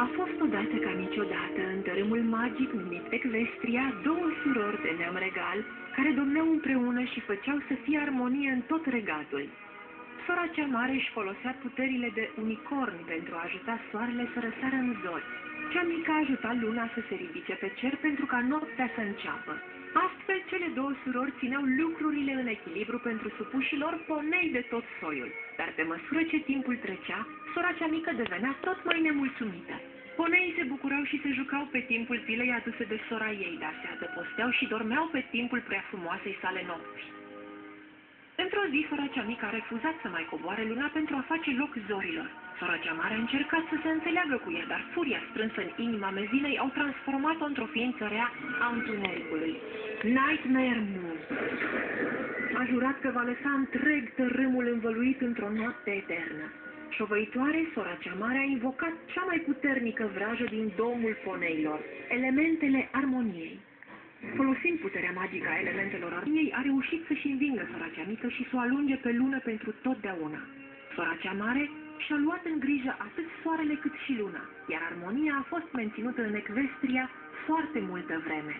A fost odată ca niciodată, în tărâmul magic numit Ecvestria, două surori de neam regal, care domneau împreună și făceau să fie armonie în tot regatul. Sora cea mare își folosea puterile de unicorn pentru a ajuta soarele să răsară în zori. Cea mică ajuta luna să se ridice pe cer pentru ca noaptea să înceapă. Astfel, cele două surori țineau lucrurile în echilibru pentru supușilor ponei de tot soiul. Dar pe măsură ce timpul trecea, sora cea mică devenea tot mai nemulțumită. Poneii se bucurau și se jucau pe timpul zilei aduse de sora ei, dar se adăposteau și dormeau pe timpul prea frumoasei sale nopți. Într-o zi, sora cea mică a refuzat să mai coboare luna pentru a face loc zorilor. Sora cea mare a încercat să se înțeleagă cu ea, dar furia strânsă în inima mezinei au transformat-o într-o ființă rea a întunericului. Nightmare Moon a jurat că va lăsa întreg tărâmul învăluit într-o noapte eternă. Șovăitoare, sora cea mare a invocat cea mai puternică vrajă din domul poneilor, elementele armoniei. Folosind puterea magică a elementelor armoniei, a reușit să-și învingă sora cea mică și să o alunge pe lună pentru totdeauna. Sora cea mare și-a luat în grijă atât soarele cât și luna, iar armonia a fost menținută în Ecvestria foarte multă vreme.